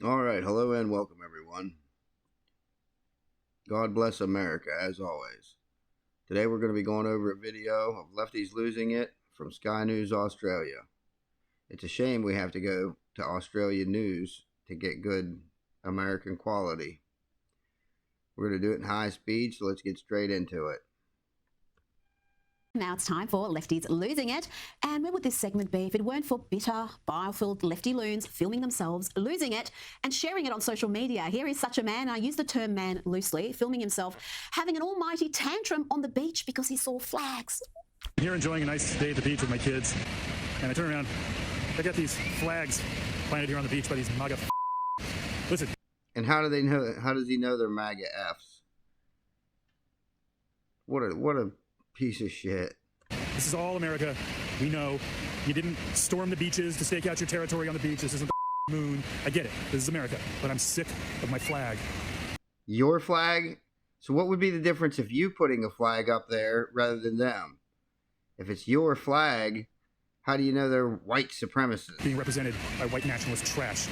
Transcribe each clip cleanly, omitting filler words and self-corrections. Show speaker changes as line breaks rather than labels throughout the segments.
All right, hello and welcome everyone. God bless America, as always. Today we're going to be going over a video of Lefties losing it from Sky News Australia. It's a shame we have to go to Australia News to get good American quality. We're going to do it in high speed, so let's get straight into it.
Now it's time for Lefties Losing It. And where would this segment be if it weren't for bitter, bile-filled lefty loons filming themselves, losing it, and sharing it on social media? Here is such a man, I use the term man loosely, filming himself having an almighty tantrum on the beach because he saw flags.
I'm here enjoying a nice day at the beach with my kids, and I turn around, I got these flags planted here on the beach by these MAGA Listen.
And how do they know? How does he know they're MAGA Fs? What a piece of shit.
This is all America. We know. You didn't storm the beaches to stake out your territory on the beach. This isn't the moon. I get it. This is America. But I'm sick of my flag.
Your flag? So what would be the difference if you putting a flag up there rather than them? If it's your flag, how do you know they're white supremacists?
Being represented by white nationalist trash.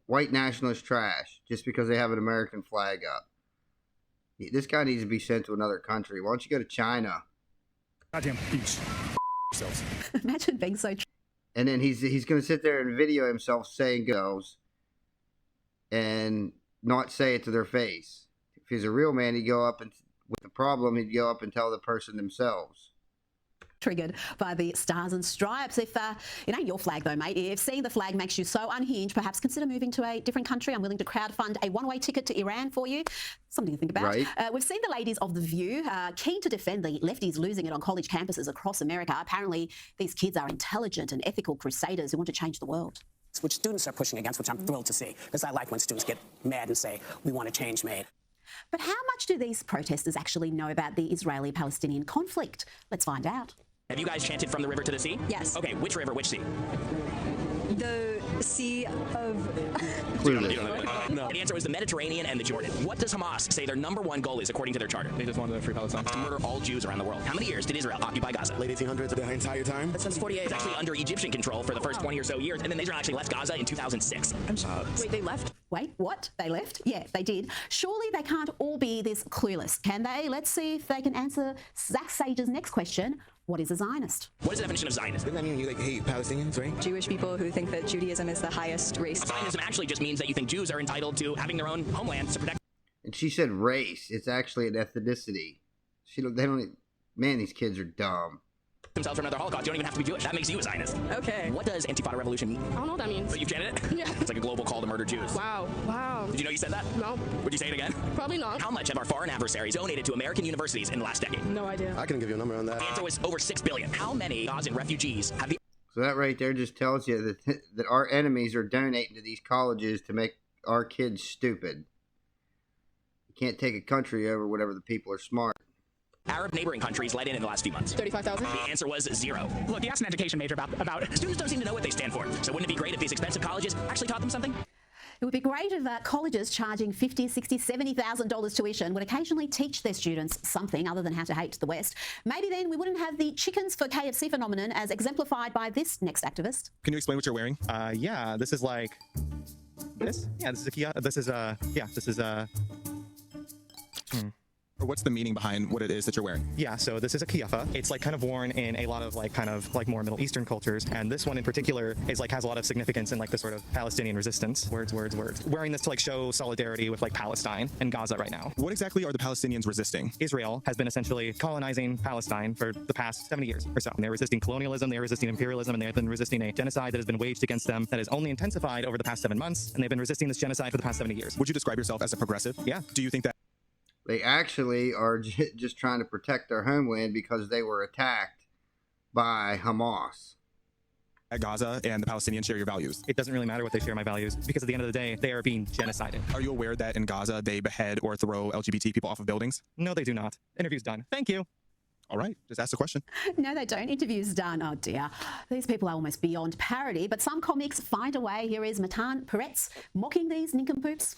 White nationalist trash, just because they have an American flag up. This guy needs to be sent to another country. Why don't you go to China?
Goddamn beach. Yourselves.
Imagine being so...
And then he's going to sit there and video himself saying goes and not say it to their face. If he's a real man, he'd go up and, with the problem, he'd go up and tell the person themselves.
Triggered by the stars and stripes. If it ain't your flag though, mate, if seeing the flag makes you so unhinged, perhaps consider moving to a different country. I'm willing to crowdfund a one-way ticket to Iran for you. Something to think about.
Right.
We've seen the ladies of The View keen to defend the lefties losing it on college campuses across America. Apparently, these kids are intelligent and ethical crusaders who want to change the world.
Which students are pushing against, which I'm thrilled to see, because I like when students get mad and say, we want a change made.
But how much do these protesters actually know about the Israeli-Palestinian conflict? Let's find out.
Have you guys chanted from the river to the sea?
Yes.
Okay, which river, which sea?
The Sea of...
No. The answer was the Mediterranean and the Jordan. What does Hamas say their #1 goal is according to their charter?
They just wanted to free Palestine.
To murder all Jews around the world. How many years did Israel occupy Gaza?
Late 1800s, the entire time?
Since 48. It's actually under Egyptian control for the first 20 or so years, and then Israel actually left Gaza in 2006.
Wait, they left?
Wait, what? They left? Yeah, they did. Surely they can't all be this clueless, can they? Let's see if they can answer Zach Sage's next question. What is a Zionist?
What is the definition of Zionist?
Doesn't that mean you hate Palestinians, right?
Jewish people who think that Judaism is the highest race.
Zionism actually just means that you think Jews are entitled to having their own homelands to protect.
And she said race. It's actually an ethnicity. Man, these kids are dumb.
Themselves from another Holocaust. You don't even have to be Jewish. That makes you a Zionist.
Okay.
What does Intifada revolution mean?
I don't know what that means.
Oh, you've chanted it?
Yeah.
It's like a global call to murder Jews.
Wow. Wow.
Did you know you said that?
No.
Would you say it again?
Probably not.
How much have our foreign adversaries donated to American universities in the last decade?
No idea.
I couldn't give you a number on that.
The answer was over $6 billion. How many Gazan refugees have the...
So that right there just tells you that our enemies are donating to these colleges to make our kids stupid. You can't take a country over whatever the people are smart.
Arab neighboring countries let in the last few months?
35,000?
The answer was 0. Look, you asked an education major about students don't seem to know what they stand for. So wouldn't it be great if these expensive colleges actually taught them something?
It would be great if colleges charging $50,000, $60,000, $70,000 tuition would occasionally teach their students something other than how to hate the West. Maybe then we wouldn't have the chickens for KFC phenomenon as exemplified by this next activist.
Can you explain what you're wearing? Yeah, this is like this. Yeah, this is a Kia. This is
Or what's the meaning behind what it is that you're wearing?
Yeah, so this is a kiyafah. It's like kind of worn in a lot of more Middle Eastern cultures, and this one in particular is has a lot of significance in the sort of Palestinian resistance. Words. Wearing this to show solidarity with Palestine and Gaza right now.
What exactly are the Palestinians resisting?
Israel has been essentially colonizing Palestine for the past 70 years or so. And they're resisting colonialism, they're resisting imperialism, and they've been resisting a genocide that has been waged against them that has only intensified over the past 7 months, and they've been resisting this genocide for the past 70 years.
Would you describe yourself as a progressive?
Yeah.
Do you think that
They actually are just trying to protect their homeland because they were attacked by Hamas.
at Gaza and the Palestinians share your values?
It doesn't really matter what they share my values, because at the end of the day, they are being genocided.
Are you aware that in Gaza, they behead or throw LGBT people off of buildings?
No, they do not. Interview's done. Thank you.
All right, just ask the question.
No, they don't. Interview's done. Oh, dear. These people are almost beyond parody, but some comics find a way. Here is Matan Peretz mocking these nincompoops.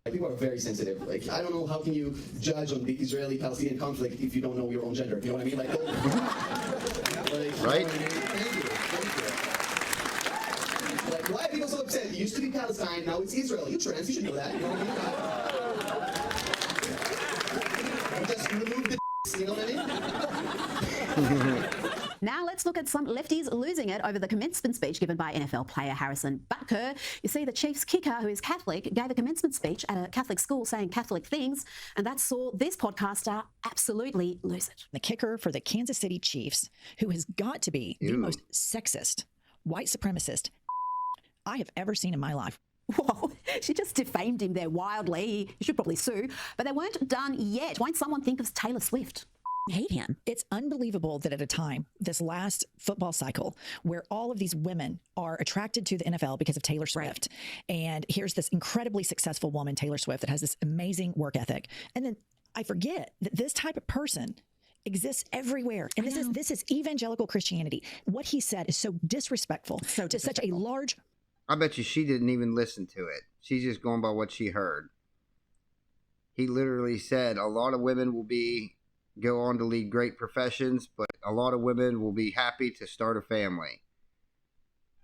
People are very sensitive. I don't know, how can you judge on the Israeli-Palestinian conflict if you don't know your own gender? You know what I mean?
Right?
You know what I mean? Thank you. Why are people so upset? It used to be Palestine, now it's Israel. You trans, you should know that. You know what I mean? Just remove the you know what I mean?
Now let's look at some lefties losing it over the commencement speech given by NFL player Harrison Butker. You see, the Chiefs kicker, who is Catholic, gave a commencement speech at a Catholic school saying Catholic things, and that saw this podcaster absolutely lose it.
The kicker for the Kansas City Chiefs, who has got to be the most sexist, white supremacist I have ever seen in my life.
Whoa, she just defamed him there wildly. You should probably sue. But they weren't done yet. Won't someone think of Taylor Swift?
Hate him. It's unbelievable that at a time, this last football cycle, where all of these women are attracted to the NFL because of Taylor Swift. And here's this incredibly successful woman, Taylor Swift, that has this amazing work ethic. And then I forget that this type of person exists everywhere. And this is evangelical Christianity. What he said is so disrespectful to such a large...
I bet you she didn't even listen to it. She's just going by what she heard. He literally said a lot of women will go on to lead great professions, but a lot of women will be happy to start a family.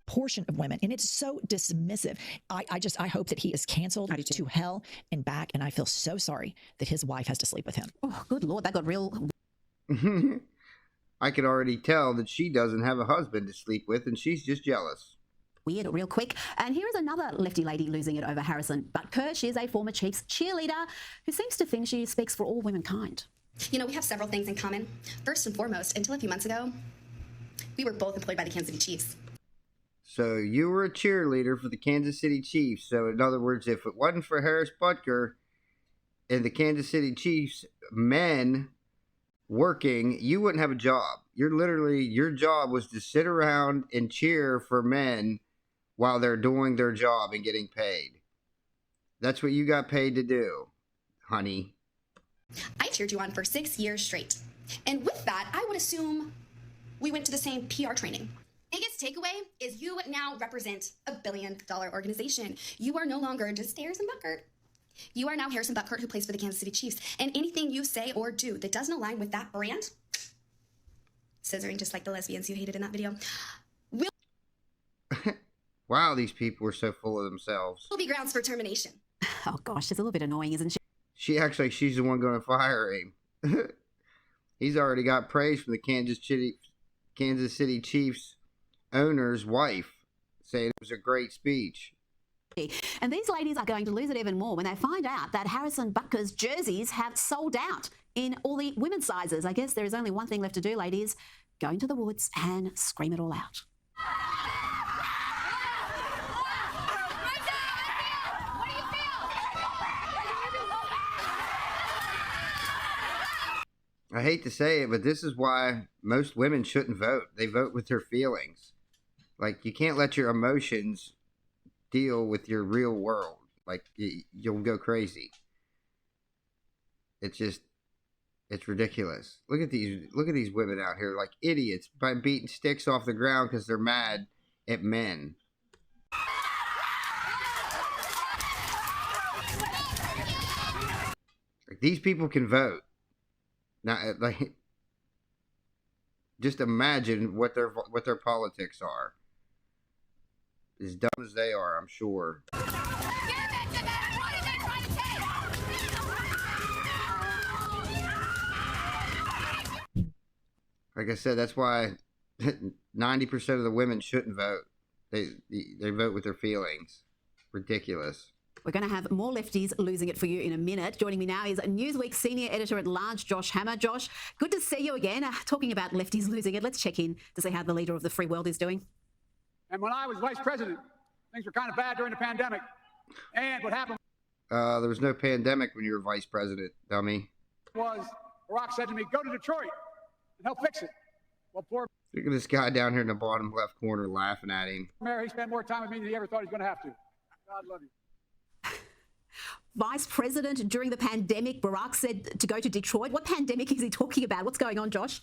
Portion of women, and it's so dismissive. I hope that he is canceled to hell and back, and I feel so sorry that his wife has to sleep with him.
Oh, good Lord, that got real...
I can already tell that she doesn't have a husband to sleep with, and she's just jealous.
Weird, real quick. And here is another lefty lady losing it over Harrison Butker. She is a former Chiefs cheerleader who seems to think she speaks for all womankind.
You know, we have several things in common. First and foremost, until a few months ago, we were both employed by the Kansas City Chiefs.
So you were a cheerleader for the Kansas City Chiefs. So in other words, if it wasn't for Harris Butker and the Kansas City Chiefs men working, you wouldn't have a job. Your job was to sit around and cheer for men while they're doing their job and getting paid. That's what you got paid to do, honey.
I cheered you on for 6 years straight. And with that, I would assume we went to the same PR training. Biggest takeaway is you now represent $1 billion organization. You are no longer just Harrison Butker. You are now Harrison Butker, who plays for the Kansas City Chiefs. And anything you say or do that doesn't align with that brand, scissoring just like the lesbians you hated in that video, will
Wow, these people are so full of themselves.
be grounds for termination.
Oh gosh, it's a little bit annoying, isn't she?
She acts like she's the one going to fire him. He's already got praise from the Kansas City Chiefs owner's wife, saying it was a great speech.
And these ladies are going to lose it even more when they find out that Harrison Butker's jerseys have sold out in all the women's sizes. I guess there is only one thing left to do, ladies. Go into the woods and scream it all out.
I hate to say it, but this is why most women shouldn't vote. They vote with their feelings. Like, you can't let your emotions deal with your real world. Like, you'll go crazy. It's ridiculous. Look at these women out here like idiots by beating sticks off the ground because they're mad at men. Like, these people can vote. Now, like, just imagine what their politics are. As dumb as they are, I'm sure. Like I said, that's why 90% of the women shouldn't vote. They vote with their feelings. Ridiculous.
We're going to have more lefties losing it for you in a minute. Joining me now is Newsweek Senior Editor-at-Large, Josh Hammer. Josh, good to see you again. Talking about lefties losing it, let's check in to see how the leader of the free world is doing.
And when I was vice president, things were kind of bad during the pandemic. And what happened
there was no pandemic when you were vice president, dummy.
was Barack said to me, go to Detroit and help fix it. Well, poor
Look at this guy down here in the bottom left corner laughing at him.
Mayor, he spent more time with me than he ever thought he was going to have to. God love you.
Vice President during the pandemic, Barack said to go to Detroit. What pandemic is he talking about? What's going on, Josh?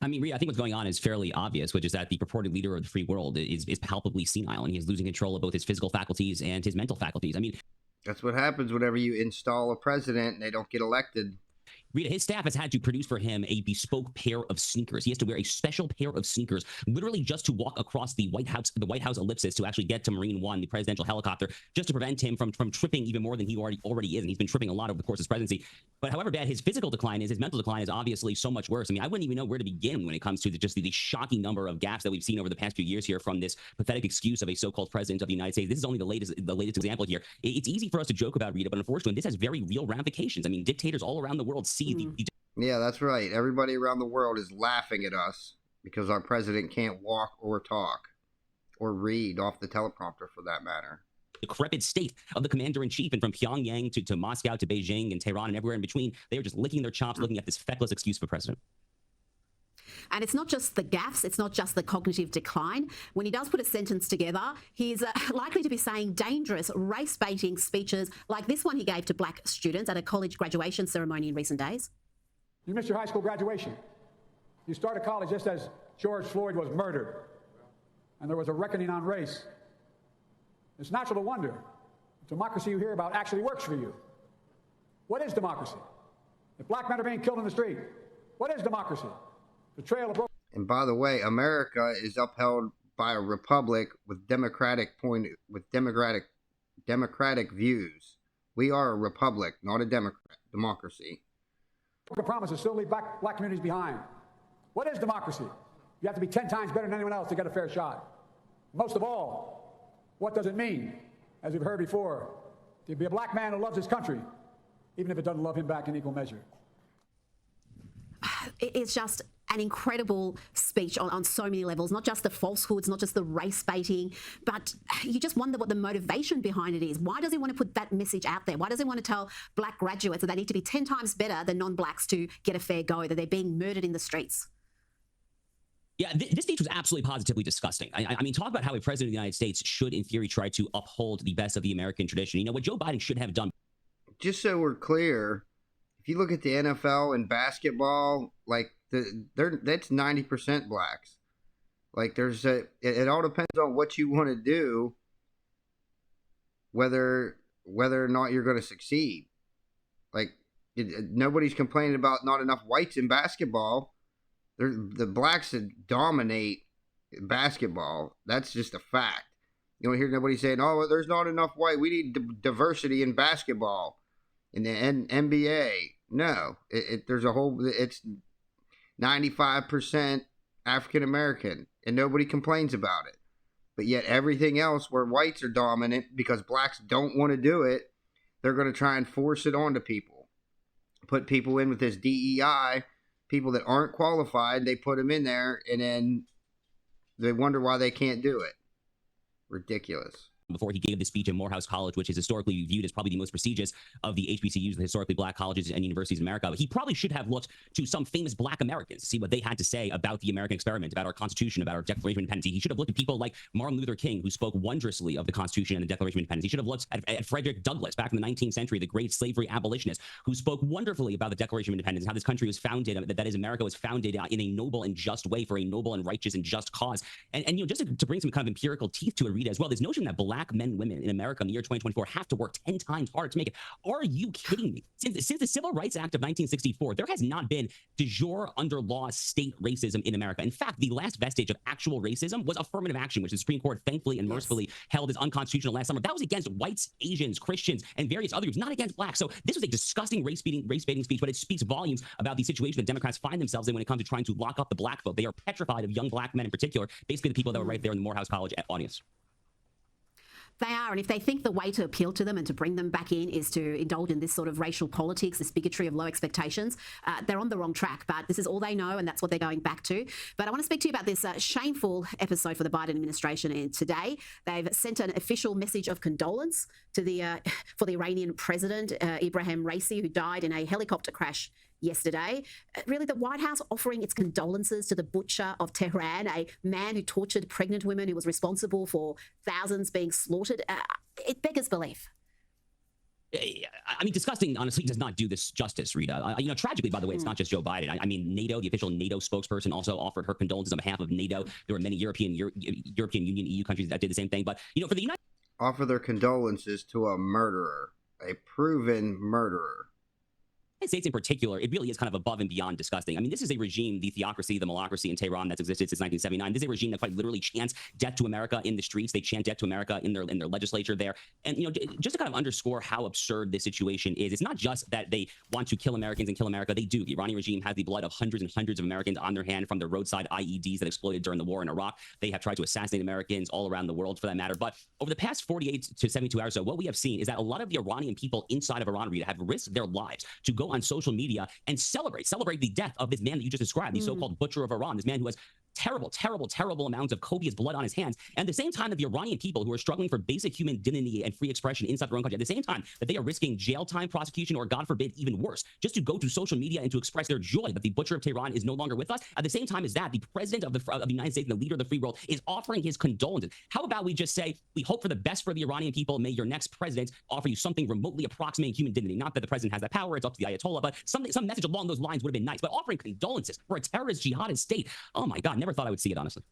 I mean, Rhea, I think what's going on is fairly obvious, which is that the purported leader of the free world is palpably senile, and he is losing control of both his physical faculties and his mental faculties. I mean,
that's what happens whenever you install a president and they don't get elected.
Rita, his staff has had to produce for him a bespoke pair of sneakers. He has to wear a special pair of sneakers, literally just to walk across the White House ellipsis to actually get to Marine One, the presidential helicopter, just to prevent him from tripping even more than he already is. And he's been tripping a lot over the course of his presidency. But however bad his physical decline is, his mental decline is obviously so much worse. I mean, I wouldn't even know where to begin when it comes to the shocking number of gaffes that we've seen over the past few years here from this pathetic excuse of a so-called president of the United States. This is only the latest example here. It's easy for us to joke about, Rita, but unfortunately, this has very real ramifications. I mean, dictators all around the world see the
Yeah, that's right. Everybody around the world is laughing at us because our president can't walk or talk or read off the teleprompter, for that matter.
Decrepit state of the commander-in-chief, and from Pyongyang to Moscow to Beijing and Tehran and everywhere in between, they are just licking their chops looking at this feckless excuse for president.
And it's not just the gaffes, it's not just the cognitive decline. When he does put a sentence together, he's likely to be saying dangerous race-baiting speeches like this one he gave to black students at a college graduation ceremony in recent days.
You missed your high school graduation. You started college just as George Floyd was murdered, and there was a reckoning on race. It's natural to wonder if democracy you hear about actually works for you. What is democracy? If black men are being killed in the street, what is democracy? The trail of...
And by the way, America is upheld by a republic with democratic views. We are a republic, not a democracy.
Promises still leave black communities behind. What is democracy? You have to be 10 times better than anyone else to get a fair shot. Most of all, what does it mean, as we've heard before, to be a black man who loves his country, even if it doesn't love him back in equal measure?
It's just an incredible speech on so many levels, not just the falsehoods, not just the race baiting, but you just wonder what the motivation behind it is. Why does he want to put that message out there? Why does he want to tell black graduates that they need to be 10 times better than non-blacks to get a fair go, that they're being murdered in the streets?
Yeah, this speech was absolutely positively disgusting. I mean, talk about how a president of the United States should, in theory, try to uphold the best of the American tradition. You know, what Joe Biden should have done.
Just so we're clear, if you look at the NFL and basketball, like, that's 90% blacks. Like, it all depends on what you want to do, whether or not you're going to succeed. Like, nobody's complaining about not enough whites in basketball. The blacks that dominate basketball. That's just a fact. You don't hear nobody saying, "Oh, there's not enough white. We need diversity in basketball, in the NBA." No, there's a whole. It's 95% African American, and nobody complains about it. But yet everything else where whites are dominant, because blacks don't want to do it, they're going to try and force it onto people. Put people in with this DEI, people that aren't qualified, they put them in there, and then they wonder why they can't do it. Ridiculous.
Before he gave the speech at Morehouse College, which is historically viewed as probably the most prestigious of the HBCUs, the historically black colleges and universities in America. But he probably should have looked to some famous black Americans to see what they had to say about the American experiment, about our Constitution, about our Declaration of Independence. He should have looked at people like Martin Luther King, who spoke wondrously of the Constitution and the Declaration of Independence. He should have looked at Frederick Douglass, back in the 19th century, the great slavery abolitionist, who spoke wonderfully about the Declaration of Independence and how this country was founded, that is, America was founded in a noble and just way for a noble and righteous and just cause. And you know, just to bring some kind of empirical teeth to it, Rita, as well, this notion that black men and women in America in the year 2024 have to work 10 times harder to make it. Are you kidding me? Since the Civil Rights Act of 1964, there has not been de jure under law state racism in America. In fact, the last vestige of actual racism was affirmative action, which the Supreme Court thankfully and mercifully held as unconstitutional last summer. That was against whites, Asians, Christians, and various other groups, not against blacks. So this was a disgusting race-baiting speech, but it speaks volumes about the situation that Democrats find themselves in when it comes to trying to lock up the black vote. They are petrified of young black men in particular, basically the people that were right there in the Morehouse College audience.
They are, and if they think the way to appeal to them and to bring them back in is to indulge in this sort of racial politics, this bigotry of low expectations, they're on the wrong track. But this is all they know, and that's what they're going back to. But I want to speak to you about this shameful episode for the Biden administration. And today, they've sent an official message of condolence to for the Iranian president, Ibrahim Raisi, who died in a helicopter crash yesterday. Really, the White House offering its condolences to the butcher of Tehran, a man who tortured pregnant women, who was responsible for thousands being slaughtered. It beggars belief.
I mean, disgusting, honestly, does not do this justice, Rita. You know, tragically, by the way, it's not just Joe Biden. I mean, NATO, the official NATO spokesperson, also offered her condolences on behalf of NATO. There were many European Union, EU countries that did the same thing. But, you know, for the United
offer their condolences to a murderer, a proven murderer.
United States in particular, it really is kind of above and beyond disgusting. I mean, this is a regime, the theocracy, the malocracy in Tehran that's existed since 1979. This is a regime that quite literally chants death to America in the streets. They chant death to America in their legislature there. And, you know, just to kind of underscore how absurd this situation is, it's not just that they want to kill Americans and kill America. They do. The Iranian regime has the blood of hundreds and hundreds of Americans on their hand from the roadside IEDs that exploded during the war in Iraq. They have tried to assassinate Americans all around the world for that matter. But over the past 48 to 72 hours or so, what we have seen is that a lot of the Iranian people inside of Iran, Rita, have risked their lives to go on social media and celebrate the death of this man that you just described, the so-called butcher of Iran, this man who has terrible amounts of copious blood on his hands. And at the same time that the Iranian people who are struggling for basic human dignity and free expression inside their own country, at the same time that they are risking jail time, prosecution, or God forbid, even worse, just to go to social media and to express their joy that the butcher of Tehran is no longer with us. At the same time as that, the president of the United States and the leader of the free world is offering his condolences. How about we just say, we hope for the best for the Iranian people. May your next president offer you something remotely approximating human dignity. Not that the president has that power, it's up to the Ayatollah, but some message along those lines would have been nice. But offering condolences for a terrorist jihadist state, oh my God, never thought I would see it, honestly.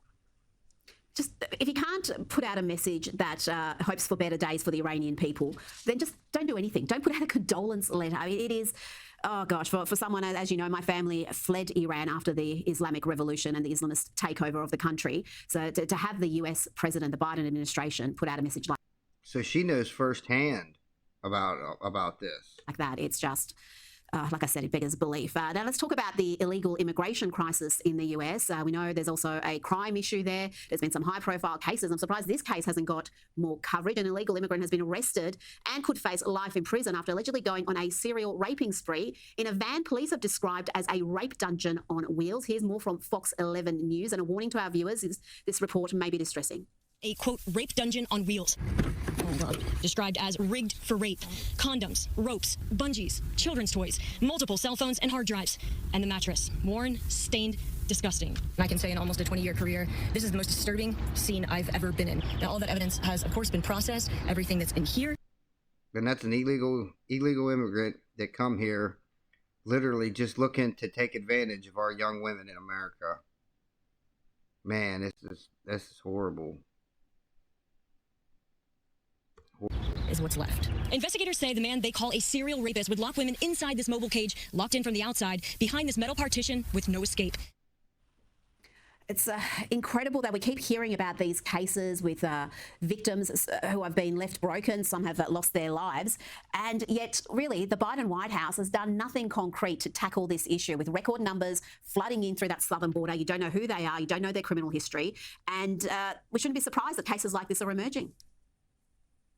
Just if you can't put out a message that hopes for better days for the Iranian people, then just don't do anything. Don't put out a condolence letter. I mean, it is, oh gosh, for someone, as you know, my family fled Iran after the Islamic Revolution and the Islamist takeover of the country. So to have the US president, the Biden administration, put out a message like
So she knows firsthand about this.
like that, it's just... like I said, it beggars belief. Now let's talk about the illegal immigration crisis in the US. We know there's also a crime issue there. There's been some high-profile cases. I'm surprised this case hasn't got more coverage. An illegal immigrant has been arrested and could face life in prison after allegedly going on a serial raping spree in a van police have described as a rape dungeon on wheels. Here's more from Fox 11 News, and a warning to our viewers is this report may be distressing.
A, quote, rape dungeon on wheels. Described as rigged for rape. Condoms, ropes, bungees, children's toys, multiple cell phones and hard drives. And the mattress, worn, stained, disgusting. I can say in almost a 20-year career, this is the most disturbing scene I've ever been in. Now, all that evidence has, of course, been processed. Everything that's in here.
And that's an illegal immigrant that come here literally just looking to take advantage of our young women in America. Man, this is horrible.
Is what's left. Investigators say the man they call a serial rapist would lock women inside this mobile cage, locked in from the outside, behind this metal partition with no escape.
It's incredible that we keep hearing about these cases with victims who have been left broken. Some have lost their lives. And yet, really, the Biden White House has done nothing concrete to tackle this issue with record numbers flooding in through that southern border. You don't know who they are. You don't know their criminal history. And we shouldn't be surprised that cases like this are emerging.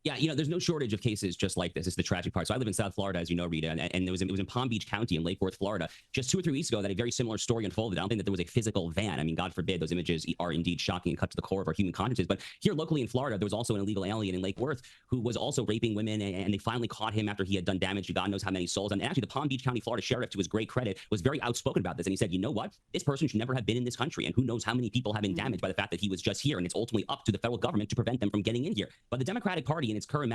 Yeah, you know, there's no shortage of cases just like this. It's the tragic part. So I live in South Florida, as you know, Rita, and it was in Palm Beach County in Lake Worth, Florida, just 2 or 3 weeks ago that a very similar story unfolded. I don't think that there was a physical van. I mean, God forbid, those images are indeed shocking and cut to the core of our human consciences. But here locally in Florida, there was also an illegal alien in Lake Worth who was also raping women, and they finally caught him after he had done damage to God knows how many souls. And actually, the Palm Beach County, Florida sheriff, to his great credit, was very outspoken about this. And he said, you know what? This person should never have been in this country. And who knows how many people have been damaged by the fact that he was just here. And it's ultimately up to the federal government to prevent them from getting in here. But the Democratic Party in its current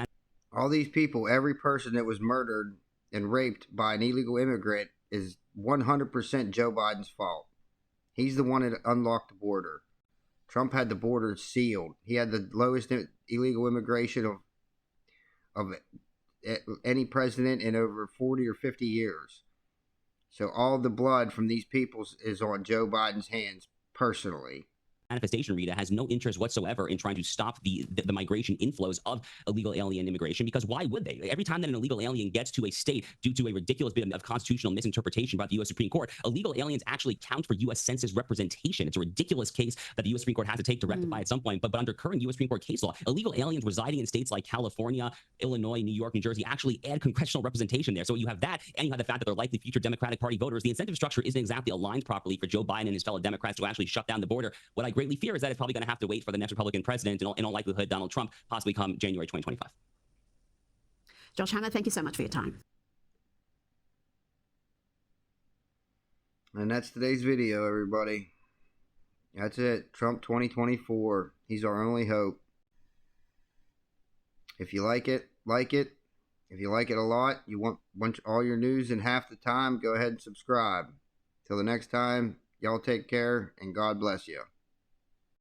all these people, every person that was murdered and raped by an illegal immigrant is 100% Joe Biden's fault. He's the one that unlocked the border. Trump had the border sealed. He had the lowest illegal immigration of any president in over 40 or 50 years. So all the blood from these people is on Joe Biden's hands personally.
Manifestation, Rita, has no interest whatsoever in trying to stop the migration inflows of illegal alien immigration, because why would they? Every time that an illegal alien gets to a state due to a ridiculous bit of constitutional misinterpretation by the U.S. Supreme Court, illegal aliens actually count for U.S. Census representation. It's a ridiculous case that the U.S. Supreme Court has to take to rectify at some point, but under current U.S. Supreme Court case law, illegal aliens residing in states like California, Illinois, New York, New Jersey actually add congressional representation there. So you have that, and you have the fact that they're likely future Democratic Party voters. The incentive structure isn't exactly aligned properly for Joe Biden and his fellow Democrats to actually shut down the border. What I greatly fear is that it's probably going to have to wait for the next Republican president, in all likelihood Donald Trump, possibly come January 2025.
Josh Hanna, thank you so much for your time.
And that's today's video, everybody. That's it. Trump 2024. He's our only hope. If you like it, like it. If you like it a lot, you want all your news in half the time, go ahead and subscribe. Till the next time, y'all take care, and God bless you.